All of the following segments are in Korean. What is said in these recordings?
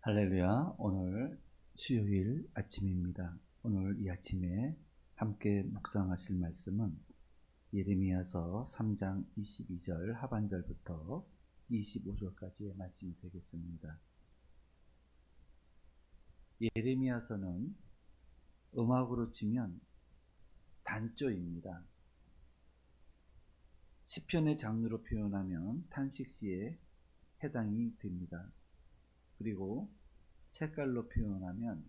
할렐루야. 오늘 수요일 아침입니다. 오늘 이 아침에 함께 묵상하실 말씀은 예레미야서 3장 22절 하반절부터 25절까지의 말씀이 되겠습니다. 예레미야서는 음악으로 치면 단조입니다. 시편의 장르로 표현하면 탄식시에 해당이 됩니다. 그리고 색깔로 표현하면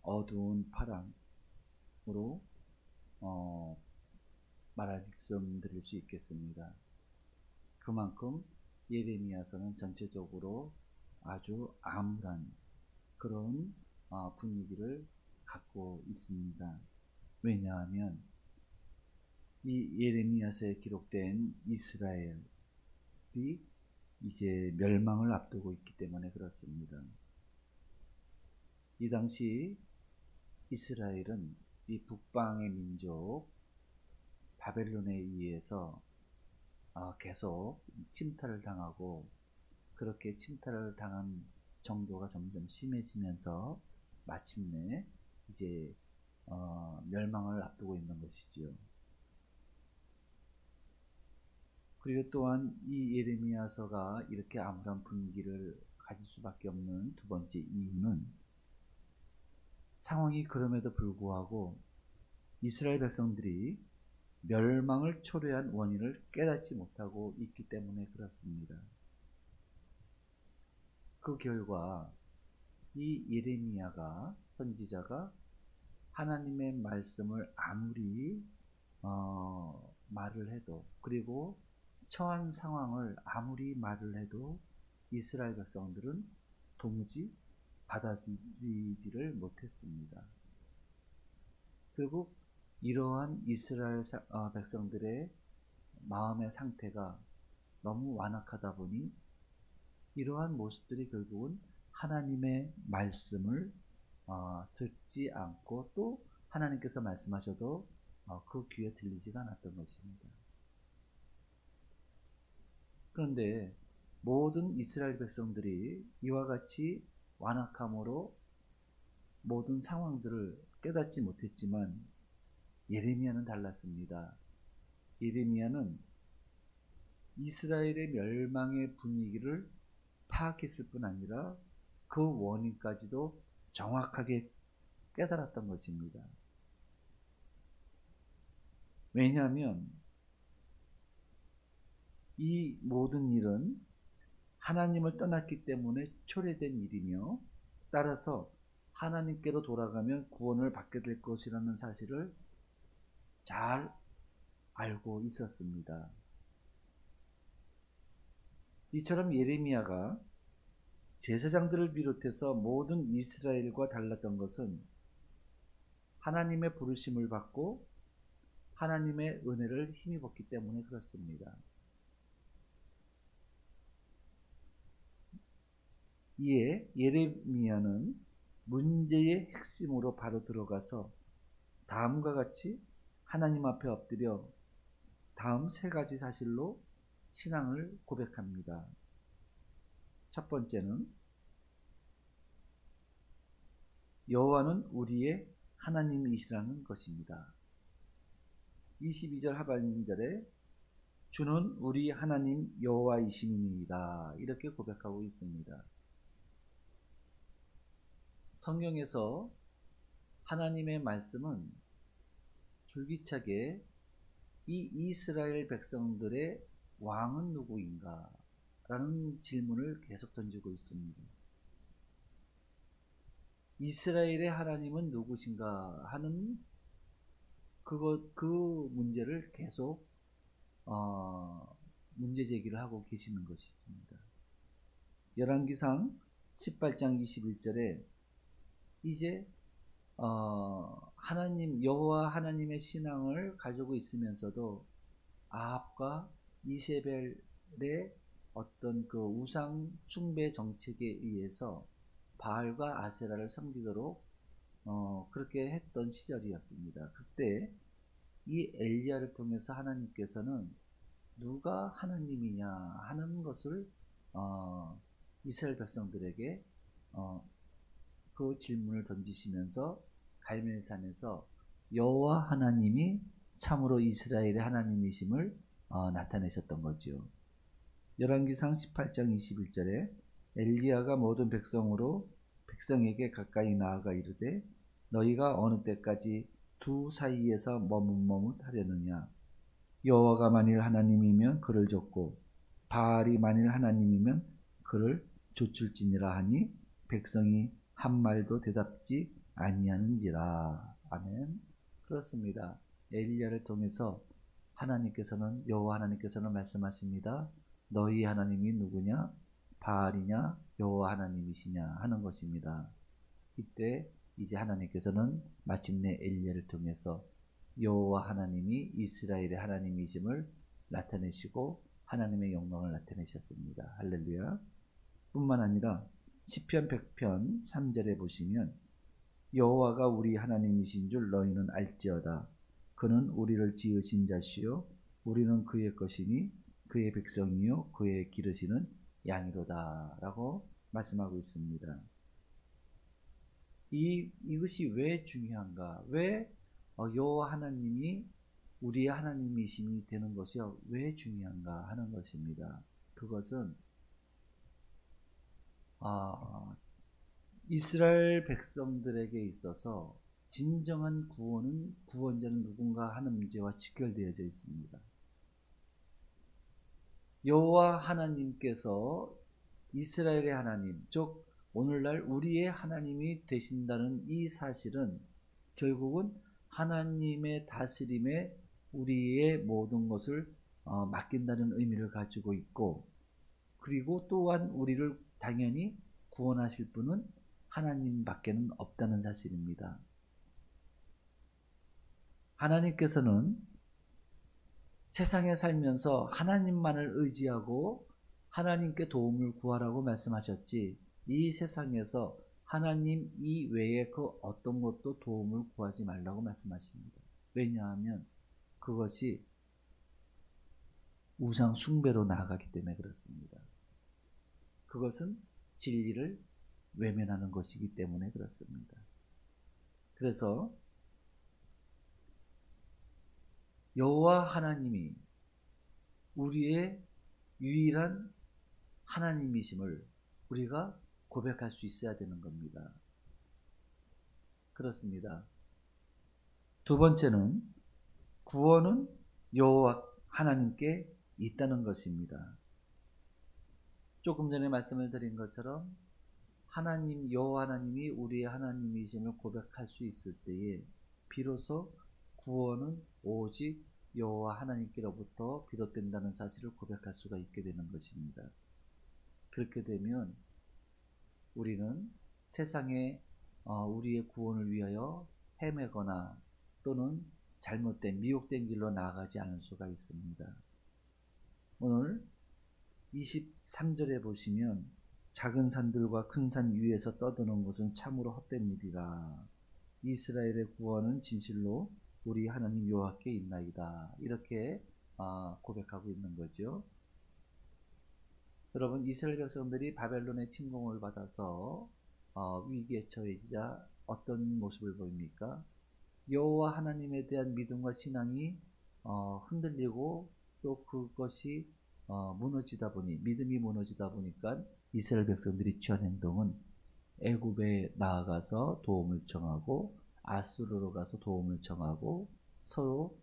어두운 파랑으로 말씀드릴 수 있겠습니다. 그만큼 예레미야서는 전체적으로 아주 암울한 그런 분위기를 갖고 있습니다. 왜냐하면 이 예레미야서에 기록된 이스라엘이 이제 멸망을 앞두고 있기 때문에 그렇습니다. 이 당시 이스라엘은 이 북방의 민족 바벨론에 의해서 계속 침탈을 당하고, 그렇게 침탈을 당한 정도가 점점 심해지면서 마침내 이제 멸망을 앞두고 있는 것이지요. 그리고 또한 이 예레미야서가 이렇게 암울한 분위기를 가질 수밖에 없는 두 번째 이유는, 상황이 그럼에도 불구하고 이스라엘 백성들이 멸망을 초래한 원인을 깨닫지 못하고 있기 때문에 그렇습니다. 그 결과 이 예레미야가 선지자가 하나님의 말씀을 아무리 말을 해도, 그리고 처한 상황을 아무리 말을 해도 이스라엘 백성들은 도무지 받아들이지를 못했습니다. 결국 이러한 이스라엘 백성들의 마음의 상태가 너무 완악하다 보니 이러한 모습들이 결국은 하나님의 말씀을 듣지 않고, 또 하나님께서 말씀하셔도 그 귀에 들리지가 않았던 것입니다. 그런데 모든 이스라엘 백성들이 이와 같이 완악함으로 모든 상황들을 깨닫지 못했지만 예레미야는 달랐습니다. 예레미야는 이스라엘의 멸망의 분위기를 파악했을 뿐 아니라 그 원인까지도 정확하게 깨달았던 것입니다. 왜냐하면 이 모든 일은 하나님을 떠났기 때문에 초래된 일이며, 따라서 하나님께로 돌아가면 구원을 받게 될 것이라는 사실을 잘 알고 있었습니다. 이처럼 예레미야가 제사장들을 비롯해서 모든 이스라엘과 달랐던 것은 하나님의 부르심을 받고 하나님의 은혜를 힘입었기 때문에 그렇습니다. 이에 예레미야는 문제의 핵심으로 바로 들어가서 다음과 같이 하나님 앞에 엎드려 다음 세 가지 사실로 신앙을 고백합니다. 첫 번째는 여호와는 우리의 하나님이시라는 것입니다. 22절 하반절에 주는 우리 하나님 여호와이심이니이다, 이렇게 고백하고 있습니다. 성경에서 하나님의 말씀은 줄기차게 이 이스라엘 백성들의 왕은 누구인가 라는 질문을 계속 던지고 있습니다. 이스라엘의 하나님은 누구신가 하는 그 문제를 계속 문제 제기를 하고 계시는 것입니다. 열왕기상 18장 21절에 이제 하나님 여호와 하나님의 신앙을 가지고 있으면서도 아합과 이세벨의 어떤 그 우상 숭배 정책에 의해서 바알과 아세라를 섬기도록 그렇게 했던 시절이었습니다. 그때 이 엘리야를 통해서 하나님께서는 누가 하나님이냐 하는 것을 이스라엘 백성들에게 그 질문을 던지시면서 갈멜산에서 여호와 하나님이 참으로 이스라엘의 하나님이심을 나타내셨던 거죠. 열왕기상 18장 21절에 엘리야가 모든 백성에게 가까이 나아가 이르되 너희가 어느 때까지 두 사이에서 머뭇머뭇하려느냐. 여호와가 만일 하나님이면 그를 좇고 바알이 만일 하나님이면 그를 좇을지니라 하니 백성이 한 말도 대답지 아니하는지라. 아멘. 그렇습니다. 엘리야를 통해서 여호와 하나님께서는 말씀하십니다. 너희 하나님이 누구냐? 바알이냐? 여호와 하나님이시냐? 하는 것입니다. 이때 이제 하나님께서는 마침내 엘리야를 통해서 여호와 하나님이 이스라엘의 하나님이심을 나타내시고 하나님의 영광을 나타내셨습니다. 할렐루야. 뿐만 아니라 시편 100편 3절에 보시면 여호와가 우리 하나님이신 줄 너희는 알지어다. 그는 우리를 지으신 자시요 우리는 그의 것이니 그의 백성이요 그의 기르시는 양이로다 라고 말씀하고 있습니다. 이것이 왜 중요한가? 왜 여호와 하나님이 우리의 하나님이심이 되는 것이 왜 중요한가 하는 것입니다. 그것은 이스라엘 백성들에게 있어서 진정한 구원자는 누군가 하는 문제와 직결되어져 있습니다. 여호와 하나님께서 이스라엘의 하나님, 즉 오늘날 우리의 하나님이 되신다는 이 사실은 결국은 하나님의 다스림에 우리의 모든 것을 맡긴다는 의미를 가지고 있고, 그리고 또한 우리를 당연히 구원하실 분은 하나님밖에는 없다는 사실입니다. 하나님께서는 세상에 살면서 하나님만을 의지하고 하나님께 도움을 구하라고 말씀하셨지, 이 세상에서 하나님 이외에 그 어떤 것도 도움을 구하지 말라고 말씀하십니다. 왜냐하면 그것이 우상 숭배로 나아가기 때문에 그렇습니다. 그것은 진리를 외면하는 것이기 때문에 그렇습니다. 그래서 여호와 하나님이 우리의 유일한 하나님이심을 우리가 고백할 수 있어야 되는 겁니다. 그렇습니다. 두 번째는 구원은 여호와 하나님께 있다는 것입니다. 조금 전에 말씀을 드린 것처럼 여호와 하나님이 우리의 하나님이심을 고백할 수 있을 때에 비로소 구원은 오직 여호와 하나님께로부터 비롯된다는 사실을 고백할 수가 있게 되는 것입니다. 그렇게 되면 우리는 세상에 우리의 구원을 위하여 헤매거나 또는 잘못된 미혹된 길로 나아가지 않을 수가 있습니다. 오늘 23절에 보시면 작은 산들과 큰 산 위에서 떠드는 것은 참으로 헛된 일이라. 이스라엘의 구원은 진실로 우리 하나님 여호와께 있나이다. 이렇게 고백하고 있는 거죠. 여러분, 이스라엘 백성들이 바벨론의 침공을 받아서 위기에 처해지자 어떤 모습을 보입니까? 여호와 하나님에 대한 믿음과 신앙이 흔들리고 또 그것이 믿음이 무너지다 보니까 이스라엘 백성들이 취한 행동은 애굽에 나아가서 도움을 청하고 아수르로 가서 도움을 청하고 서로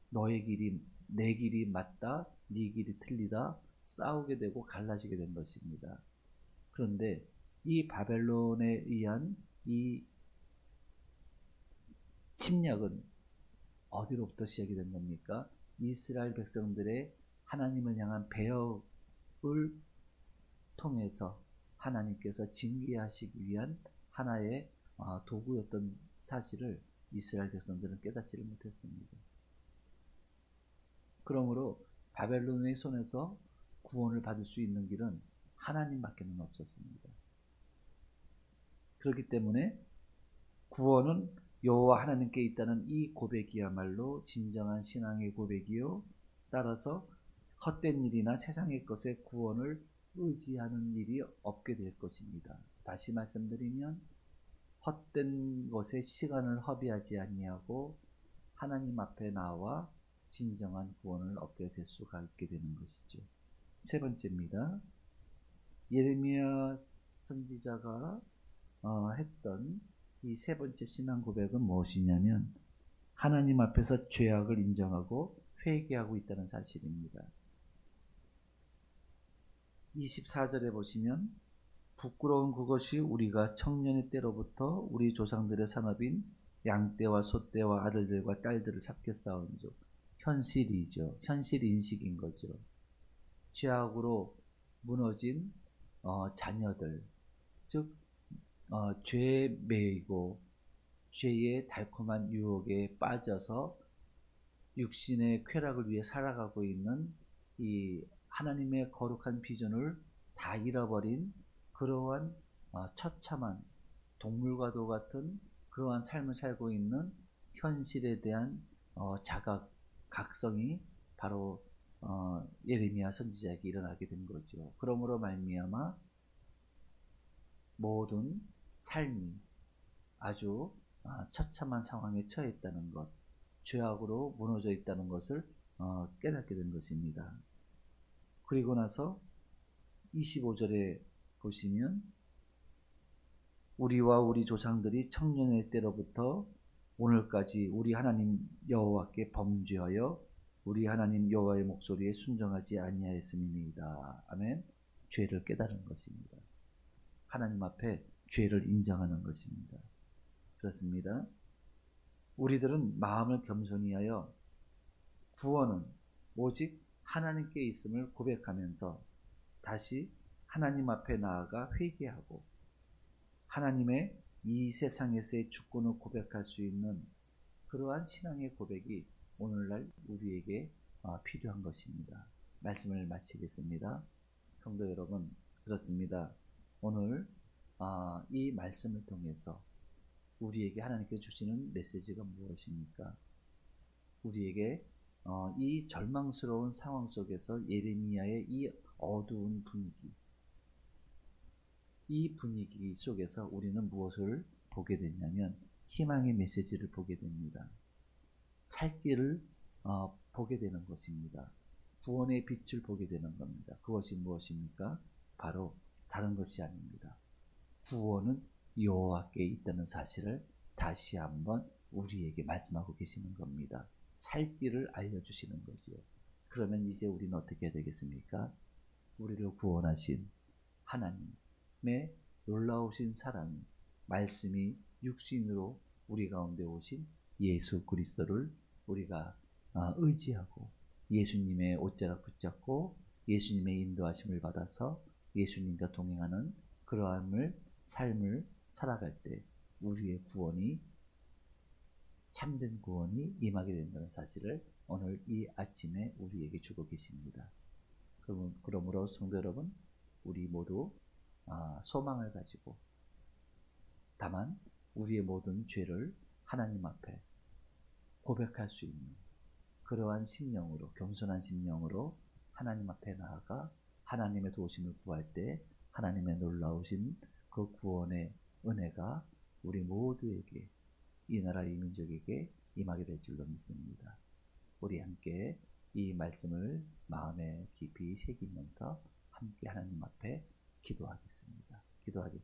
너의 길이 내 길이 맞다, 네 길이 틀리다 싸우게 되고 갈라지게 된 것입니다. 그런데 이 바벨론에 의한 이 침략은 어디로부터 시작이 된 겁니까? 이스라엘 백성들의 하나님을 향한 배역을 통해서 하나님께서 징계하시기 위한 하나의 도구였던 사실을 이스라엘 백성들은 깨닫지를 못했습니다. 그러므로 바벨론의 손에서 구원을 받을 수 있는 길은 하나님밖에는 없었습니다. 그렇기 때문에 구원은 여호와 하나님께 있다는 이 고백이야말로 진정한 신앙의 고백이요, 따라서 헛된 일이나 세상의 것에 구원을 의지하는 일이 없게 될 것입니다. 다시 말씀드리면 헛된 것에 시간을 허비하지 아니하고 하나님 앞에 나와 진정한 구원을 얻게 될 수가 있게 되는 것이죠. 세 번째입니다. 예레미야 선지자가 했던 이 세 번째 신앙 고백은 무엇이냐면 하나님 앞에서 죄악을 인정하고 회개하고 있다는 사실입니다. 24절에 보시면 부끄러운 그것이 우리가 청년의 때로부터 우리 조상들의 산업인 양떼와 소떼와 아들들과 딸들을 삭혀 쌓은 즉 현실이죠. 현실 인식인 거죠. 죄악으로 무너진 자녀들, 즉 죄에 매이고 죄의 달콤한 유혹에 빠져서 육신의 쾌락을 위해 살아가고 있는 이 하나님의 거룩한 비전을 다 잃어버린 그러한 처참한 동물과도 같은 그러한 삶을 살고 있는 현실에 대한 각성이 바로 예레미야 선지자에게 일어나게 된 거죠. 그러므로 말미암아 모든 삶이 아주 처참한 상황에 처해 있다는 것, 죄악으로 무너져 있다는 것을 깨닫게 된 것입니다. 그리고 나서 25절에 보시면 우리와 우리 조상들이 청년의 때로부터 오늘까지 우리 하나님 여호와께 범죄하여 우리 하나님 여호와의 목소리에 순종하지 아니하였음이니이다. 아멘. 죄를 깨달은 것입니다. 하나님 앞에 죄를 인정하는 것입니다. 그렇습니다. 우리들은 마음을 겸손히 하여 구원은 오직 하나님께 있음을 고백하면서 다시 하나님 앞에 나아가 회개하고 하나님의 이 세상에서의 주권을 고백할 수 있는 그러한 신앙의 고백이 오늘날 우리에게 필요한 것입니다. 말씀을 마치겠습니다. 성도 여러분, 그렇습니다. 오늘 이 말씀을 통해서 우리에게 하나님께서 주시는 메시지가 무엇입니까? 우리에게 이 절망스러운 상황 속에서 예레미야의 이 어두운 분위기, 이 분위기 속에서 우리는 무엇을 보게 됐냐면 희망의 메시지를 보게 됩니다. 살 길을 보게 되는 것입니다. 구원의 빛을 보게 되는 겁니다. 그것이 무엇입니까? 바로 다른 것이 아닙니다. 구원은 여호와께 있다는 사실을 다시 한번 우리에게 말씀하고 계시는 겁니다. 살 길을 알려주시는 거죠. 그러면 이제 우리는 어떻게 해야 되겠습니까? 우리를 구원하신 하나님의 놀라우신 사랑이 말씀이 육신으로 우리 가운데 오신 예수 그리스도를 우리가 의지하고 예수님의 옷자락 붙잡고 예수님의 인도하심을 받아서 예수님과 동행하는 그러한 삶을 살아갈 때 우리의 구원이 참된 구원이 임하게 된다는 사실을 오늘 이 아침에 우리에게 주고 계십니다. 그러므로 성도 여러분, 우리 모두 소망을 가지고 다만 우리의 모든 죄를 하나님 앞에 고백할 수 있는 그러한 심령으로, 겸손한 심령으로 하나님 앞에 나아가 하나님의 도우심을 구할 때 하나님의 놀라우신 그 구원의 은혜가 우리 모두에게, 이 나라 이 민족에게 임하게 될 줄로 믿습니다. 우리 함께 이 말씀을 마음에 깊이 새기면서 함께 하나님 앞에 기도하겠습니다. 기도하겠습니다.